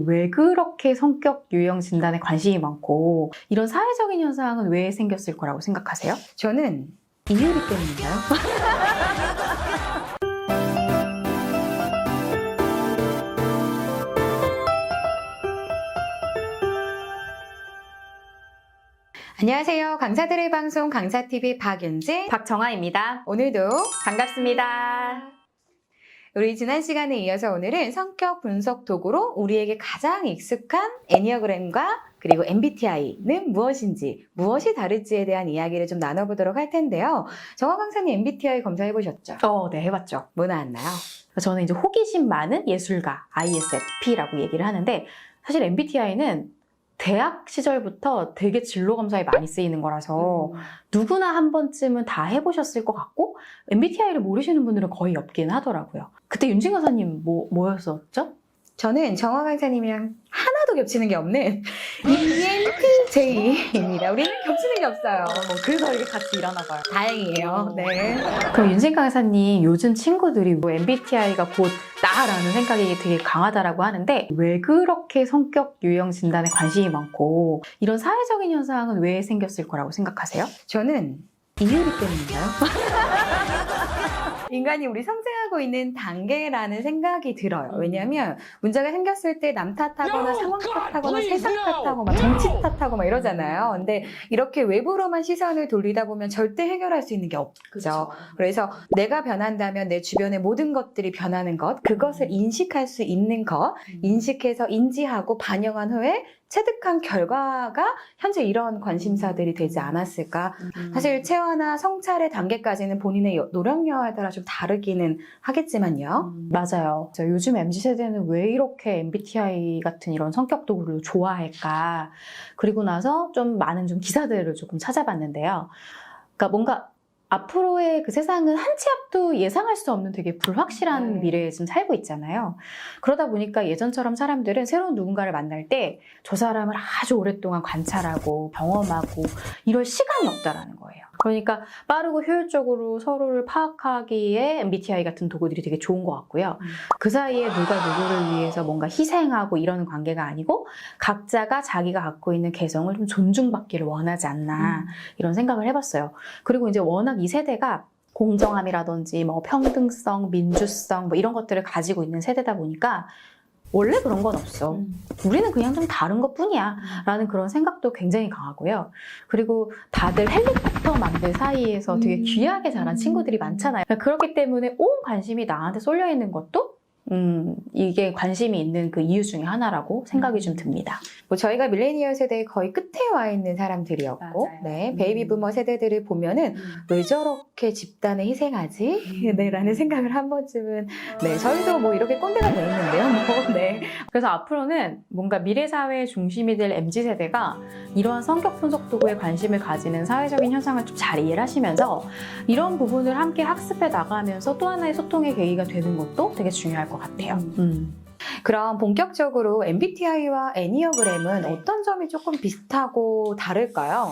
왜 그렇게 성격 유형 진단에 관심이 많고 이런 사회적인 현상은 왜 생겼을 거라고 생각하세요? 저는 이유리 때문인가요? 안녕하세요. 강사들의 방송 강사TV 박윤지, 박정아입니다. 오늘도 반갑습니다. 우리 지난 시간에 이어서 오늘은 성격 분석 도구로 우리에게 가장 익숙한 애니어그램과 그리고 MBTI는 무엇인지, 무엇이 다를지에 대한 이야기를 좀 나눠보도록 할 텐데요. 정화 강사님 MBTI 검사해보셨죠? 네, 해봤죠. 뭐 나왔나요? 저는 이제 호기심 많은 예술가, ISFP라고 얘기를 하는데 사실 MBTI는 대학 시절부터 되게 진로 검사에 많이 쓰이는 거라서 누구나 한 번쯤은 다 해보셨을 것 같고 MBTI를 모르시는 분들은 거의 없긴 하더라고요. 그때 윤진 강사님 뭐였었죠? 저는 정화 강사님이랑 하나도 겹치는 게 없는 ENTJ입니다. 우리는 겹치는 게 없어요. 그래서 이렇게 같이 일하나 봐요. 다행이에요. 네. 그럼 윤진 강사님 요즘 친구들이 MBTI가 곧 나라는 생각이 되게 강하다라고 하는데 왜 그렇게 성격 유형 진단에 관심이 많고 이런 사회적인 현상은 왜 생겼을 거라고 생각하세요? 저는 이유리 때문인가요? 인간이 우리 성장하고 있는 단계라는 생각이 들어요. 왜냐하면 문제가 생겼을 때 남 탓하거나 상황 탓하거나 세상 탓하고 막 정치 탓하고 막 이러잖아요. 근데 이렇게 외부로만 시선을 돌리다 보면 절대 해결할 수 있는 게 없죠. 그래서 내가 변한다면 내 주변의 모든 것들이 변하는 것, 그것을 인식할 수 있는 것, 인식해서 인지하고 반영한 후에 체득한 결과가 현재 이런 관심사들이 되지 않았을까. 사실 체화나 성찰의 단계까지는 본인의 노력량에 따라 좀 다르기는 하겠지만요. 맞아요. 요즘 MZ세대는 왜 이렇게 MBTI 같은 이런 성격 도구를 좋아할까? 그리고 나서 좀 많은 기사들을 조금 찾아봤는데요. 그러니까 뭔가 앞으로의 그 세상은 한 치 앞도 예상할 수 없는 되게 불확실한 미래에 지금 살고 있잖아요. 그러다 보니까 예전처럼 사람들은 새로운 누군가를 만날 때 저 사람을 아주 오랫동안 관찰하고 경험하고 이럴 시간이 없다라는 거예요. 그러니까 빠르고 효율적으로 서로를 파악하기에 MBTI 같은 도구들이 되게 좋은 것 같고요. 그 사이에 누가 누구를 위해서 뭔가 희생하고 이러는 관계가 아니고 각자가 자기가 갖고 있는 개성을 좀 존중받기를 원하지 않나 이런 생각을 해봤어요. 그리고 이제 워낙 이 세대가 공정함이라든지 뭐 평등성, 민주성 뭐 이런 것들을 가지고 있는 세대다 보니까 원래 그런 건 없어. 우리는 그냥 좀 다른 것 뿐이야. 라는 그런 생각도 굉장히 강하고요. 그리고 다들 해리포터 만들 사이에서 되게 귀하게 자란 친구들이 많잖아요. 그렇기 때문에 온 관심이 나한테 쏠려 있는 것도 이게 관심이 있는 그 이유 중에 하나라고 생각이 좀 듭니다. 뭐 저희가 밀레니얼 세대의 거의 끝에 와 있는 사람들이었고, 맞아요. 네, 베이비 부머 세대들을 보면은 왜 저렇게 집단에 희생하지? 네, 라는 생각을 한 번쯤은, 네, 저희도 뭐 이렇게 꼰대가 돼 있는데요, 뭐, 네. 그래서 앞으로는 뭔가 미래 사회의 중심이 될 MZ세대가 이러한 성격 분석 도구에 관심을 가지는 사회적인 현상을 좀 잘 이해를 하시면서 이런 부분을 함께 학습해 나가면서 또 하나의 소통의 계기가 되는 것도 되게 중요할 것 같아요. 그럼 본격적으로 MBTI와 애니어그램은 어떤 점이 조금 비슷하고 다를까요?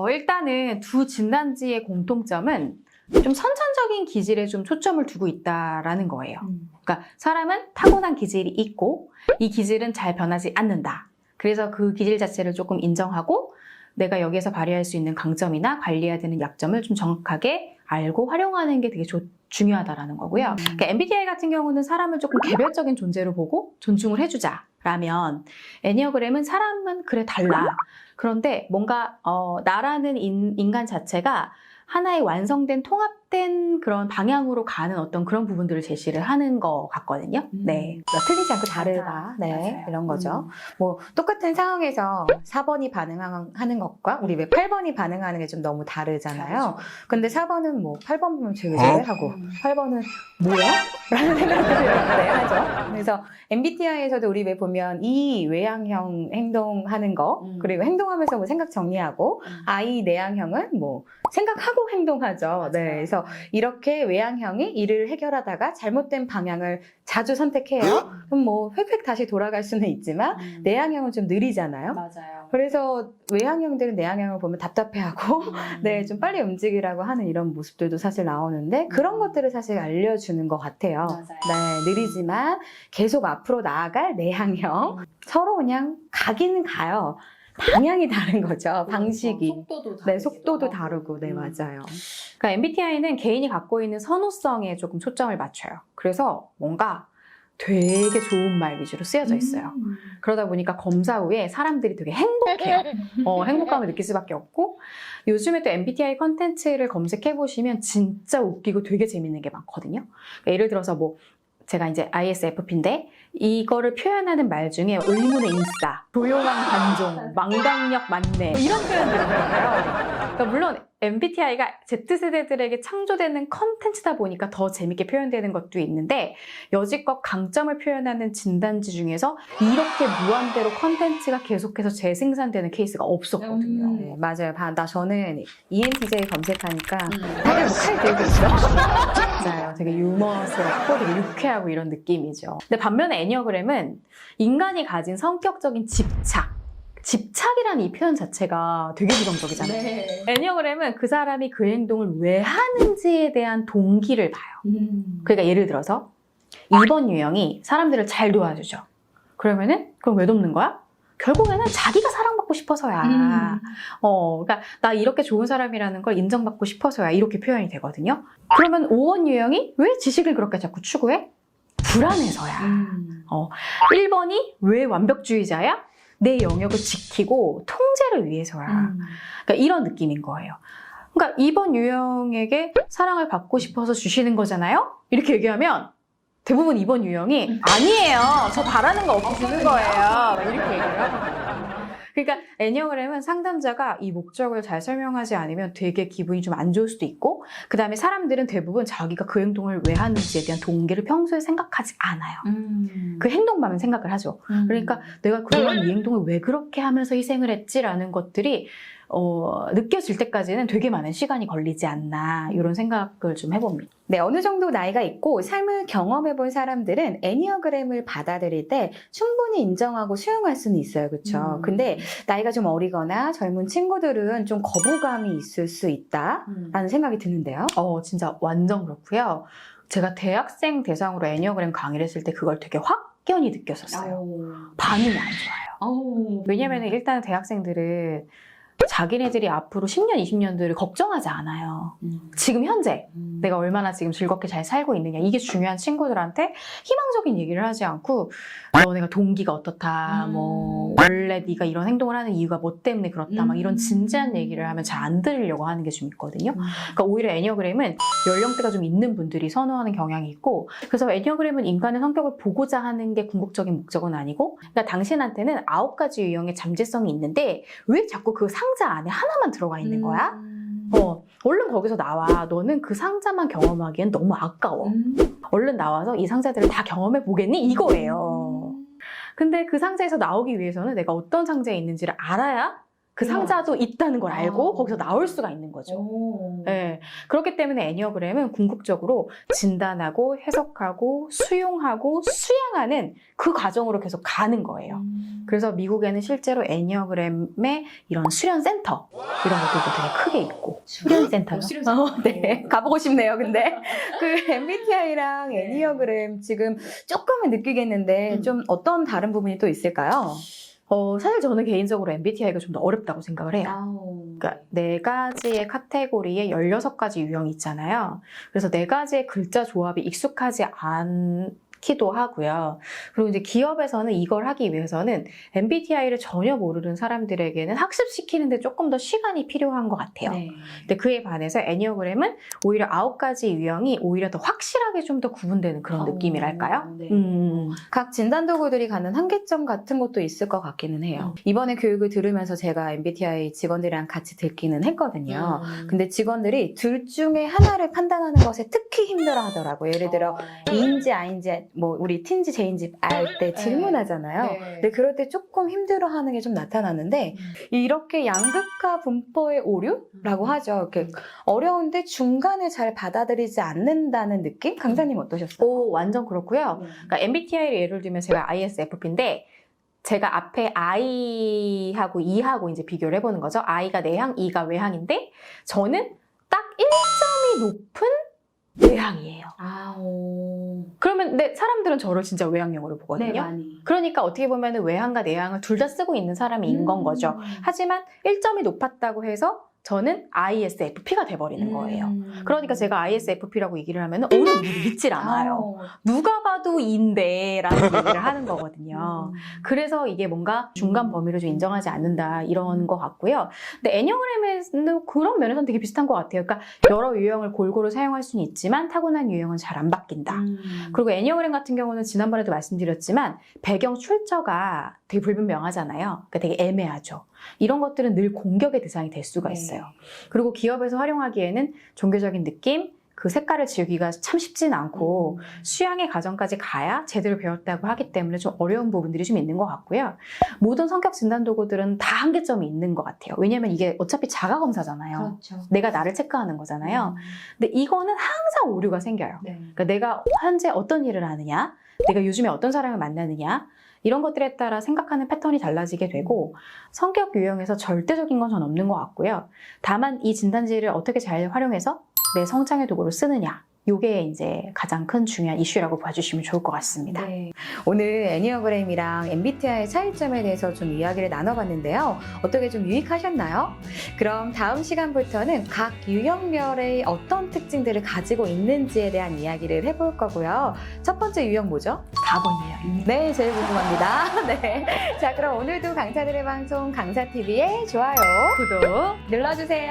일단은 두 진단지의 공통점은 좀 선천적인 기질에 좀 초점을 두고 있다라는 거예요. 그러니까 사람은 타고난 기질이 있고 이 기질은 잘 변하지 않는다. 그래서 그 기질 자체를 조금 인정하고 내가 여기에서 발휘할 수 있는 강점이나 관리해야 되는 약점을 좀 정확하게 알고 활용하는 게 되게 중요하다라는 거고요. 그러니까 MBTI 같은 경우는 사람을 조금 개별적인 존재로 보고 존중을 해주자라면 애니어그램은 사람은 그래 달라. 그런데 뭔가 나라는 인간 자체가 하나의 완성된 통합된 그런 방향으로 가는 어떤 그런 부분들을 제시를 하는 것 같거든요. 네. 틀리지 않고 다르다. 네. 맞아요. 이런 거죠. 뭐, 똑같은 상황에서 4번이 반응하는 것과 우리 왜 8번이 반응하는 게 좀 너무 다르잖아요. 근데 4번은 뭐, 8번 보면 쟤 왜 저래? 하고, 8번은 뭐야? 라는 생각들을 네, 하죠. 그래서 MBTI에서도 우리 왜 보면 E 외향형 행동하는 거, 그리고 행동하면서 뭐 생각 정리하고, I 내향형은 뭐, 생각하고 행동하죠. 네. 그래서 그래서 이렇게 외향형이 일을 해결하다가 잘못된 방향을 자주 선택해요. 그럼 뭐 획획 다시 돌아갈 수는 있지만 내향형은 좀 느리잖아요. 맞아요. 그래서 외향형들은 내향형을 보면 답답해하고 네, 좀 빨리 움직이라고 하는 이런 모습들도 사실 나오는데 그런 것들을 사실 알려주는 것 같아요. 맞아요. 네, 느리지만 계속 앞으로 나아갈 내향형. 서로 그냥 가기는 가요. 방향이 다른 거죠. 방식이. 속도도 다르고. 네, 속도도 다르고. 네, 맞아요. 그러니까 MBTI는 개인이 갖고 있는 선호성에 조금 초점을 맞춰요. 그래서 뭔가 되게 좋은 말 위주로 쓰여져 있어요. 그러다 보니까 검사 후에 사람들이 되게 행복해요. 행복감을 느낄 수밖에 없고 요즘에 또 MBTI 컨텐츠를 검색해보시면 진짜 웃기고 되게 재밌는 게 많거든요. 그러니까 예를 들어서 뭐 제가 이제 ISFP인데 이거를 표현하는 말 중에 의문의 인싸, 조용한 관종, 망각력 만렙 이런 표현들이 있어요. 그러니까 물론 MBTI가 Z세대들에게 창조되는 컨텐츠다 보니까 더 재밌게 표현되는 것도 있는데 여지껏 강점을 표현하는 진단지 중에서 이렇게 무한대로 컨텐츠가 계속해서 재생산되는 케이스가 없었거든요. 네, 맞아요. 저는 ENTJ 검색하니까 다들 뭐칼 들고 있어. 맞아요. 되게 유머스럽고 되게 유쾌하고 이런 느낌이죠. 근데 반면에 애니어그램은 인간이 가진 성격적인 집착이라는 이 표현 자체가 되게 부정적이잖아요. 네. 애니어그램은 그 사람이 그 행동을 왜 하는지에 대한 동기를 봐요. 그러니까 예를 들어서 2번 유형이 사람들을 잘 도와주죠. 그러면은 그럼 왜 돕는 거야? 결국에는 자기가 사랑받고 싶어서야. 그러니까 나 이렇게 좋은 사람이라는 걸 인정받고 싶어서야 이렇게 표현이 되거든요. 그러면 5번 유형이 왜 지식을 그렇게 자꾸 추구해? 불안해서야. 1번이 왜 완벽주의자야? 내 영역을 지키고 통제를 위해서야. 그러니까 이런 느낌인 거예요. 그러니까 2번 유형에게 사랑을 받고 싶어서 주시는 거잖아요? 이렇게 얘기하면 대부분 2번 유형이 아니에요. 저 바라는 거 없이 주는 거예요. 이렇게 얘기를 하거든요. 그러니까 애니어그램은 상담자가 이 목적을 잘 설명하지 않으면 되게 기분이 좀 안 좋을 수도 있고 그 다음에 사람들은 대부분 자기가 그 행동을 왜 하는지에 대한 동기를 평소에 생각하지 않아요. 그 행동만 생각을 하죠. 그러니까 내가 그동안 이 행동을 왜 그렇게 하면서 희생을 했지라는 것들이 느껴질 때까지는 되게 많은 시간이 걸리지 않나 이런 생각을 좀 해봅니다. 네, 어느 정도 나이가 있고 삶을 경험해본 사람들은 애니어그램을 받아들일 때 충분히 인정하고 수용할 수는 있어요. 그렇죠? 근데 나이가 좀 어리거나 젊은 친구들은 좀 거부감이 있을 수 있다라는 생각이 드는데요. 진짜 완전 그렇고요. 제가 대학생 대상으로 애니어그램 강의를 했을 때 그걸 되게 확연히 느꼈었어요. 반응이 안 좋아요. 왜냐면 일단 대학생들은 자기네들이 앞으로 10년, 20년들을 걱정하지 않아요. 지금 현재 내가 얼마나 지금 즐겁게 잘 살고 있느냐 이게 중요한 친구들한테 희망적인 얘기를 하지 않고 너네가 동기가 어떻다 뭐 원래 네가 이런 행동을 하는 이유가 뭐 때문에 그렇다 막 이런 진지한 얘기를 하면 잘 안 들으려고 하는 게 좀 있거든요. 그러니까 오히려 애니어그램은 연령대가 좀 있는 분들이 선호하는 경향이 있고 그래서 애니어그램은 인간의 성격을 보고자 하는 게 궁극적인 목적은 아니고 그러니까 당신한테는 9가지 유형의 잠재성이 있는데 왜 자꾸 그 상자 안에 하나만 들어가 있는 거야? 얼른 거기서 나와. 너는 그 상자만 경험하기엔 너무 아까워. 얼른 나와서 이 상자들을 다 경험해 보겠니? 이거예요. 근데 그 상자에서 나오기 위해서는 내가 어떤 상자에 있는지를 알아야 그 상자도 있다는 걸 알고 거기서 나올 수가 있는 거죠. 네. 그렇기 때문에 애니어그램은 궁극적으로 진단하고 해석하고 수용하고 수양하는 그 과정으로 계속 가는 거예요. 그래서 미국에는 실제로 애니어그램의 이런 수련센터 이런 것들도 되게 크게 있고 수련센터요? 네, 가보고 싶네요. 근데 그 MBTI랑 애니어그램 지금 조금은 느끼겠는데 좀 어떤 다른 부분이 또 있을까요? 사실 저는 개인적으로 MBTI가 좀 더 어렵다고 생각을 해요. 그러니까 4가지의 카테고리에 16가지 유형이 있잖아요. 그래서 4가지의 글자 조합이 익숙하지 않기도 하고요. 그리고 이제 기업에서는 이걸 하기 위해서는 MBTI를 전혀 모르는 사람들에게는 학습시키는데 조금 더 시간이 필요한 것 같아요. 근데 그에 반해서 애니어그램은 오히려 9가지 유형이 오히려 더 확실하게 좀 더 구분되는 그런 느낌이랄까요? 각 진단 도구들이 갖는 한계점 같은 것도 있을 것 같기는 해요. 이번에 교육을 들으면서 제가 MBTI 직원들이랑 같이 듣기는 했거든요. 근데 직원들이 둘 중에 하나를 판단하는 것에 특히 힘들어 하더라고요. 예를 들어 E인지 I인지 뭐 우리 T인지 J인지 알 때 질문하잖아요. 네. 근데 그럴 때 조금 힘들어하는 게 좀 나타나는데 이렇게 양극화 분포의 오류라고 하죠. 이렇게 어려운데 중간에 잘 받아들이지 않는다는 느낌? 강사님 어떠셨어요? 오, 완전 그렇고요. 그러니까 MBTI를 예를 들면 제가 ISFP인데 제가 앞에 I하고 E하고 이제 비교를 해보는 거죠. I가 내향, E가 외향인데 저는 딱 1점이 높은 외향이에요. 아, 오. 그러면 근데 사람들은 저를 진짜 외향형으로 보거든요. 네, 많이. 그러니까 어떻게 보면 외향과 내향을 둘 다 쓰고 있는 사람인 건 거죠. 하지만 1점이 높았다고 해서 저는 ISFP가 돼버리는 거예요. 그러니까 제가 ISFP라고 얘기를 하면 어느 누구도 믿질 않아요. 누가 봐도 E인데 라는 얘기를 하는 거거든요. 그래서 이게 뭔가 중간 범위를 좀 인정하지 않는다 이런 것 같고요. 근데 애니어그램에는 그런 면에서는 되게 비슷한 것 같아요. 그러니까 여러 유형을 골고루 사용할 수는 있지만 타고난 유형은 잘 안 바뀐다. 그리고 애니어그램 같은 경우는 지난번에도 말씀드렸지만 배경 출처가 되게 불분명하잖아요. 그러니까 되게 애매하죠. 이런 것들은 늘 공격의 대상이 될 수가 있어요. 그리고 기업에서 활용하기에는 종교적인 느낌, 그 색깔을 지우기가 참 쉽진 않고 수양의 과정까지 가야 제대로 배웠다고 하기 때문에 좀 어려운 부분들이 좀 있는 것 같고요. 모든 성격 진단 도구들은 다 한계점이 있는 것 같아요. 왜냐하면 이게 어차피 자가 검사잖아요. 그렇죠. 내가 나를 체크하는 거잖아요. 근데 이거는 항상 오류가 생겨요. 네. 그러니까 내가 현재 어떤 일을 하느냐, 내가 요즘에 어떤 사람을 만나느냐, 이런 것들에 따라 생각하는 패턴이 달라지게 되고 성격 유형에서 절대적인 건 전 없는 것 같고요. 다만 이 진단지를 어떻게 잘 활용해서 내 성장의 도구로 쓰느냐, 이게 이제 가장 큰 중요한 이슈라고 봐주시면 좋을 것 같습니다. 네. 오늘 애니어그램이랑 MBTI의 차이점에 대해서 좀 이야기를 나눠봤는데요. 어떻게 좀 유익하셨나요? 그럼 다음 시간부터는 각 유형별의 어떤 특징들을 가지고 있는지에 대한 이야기를 해볼 거고요. 첫 번째 유형 뭐죠? 4번 유형입니다. 네, 제일 궁금합니다. 네. 자, 그럼 오늘도 강사들의 방송 강사TV에 좋아요 구독! 눌러주세요.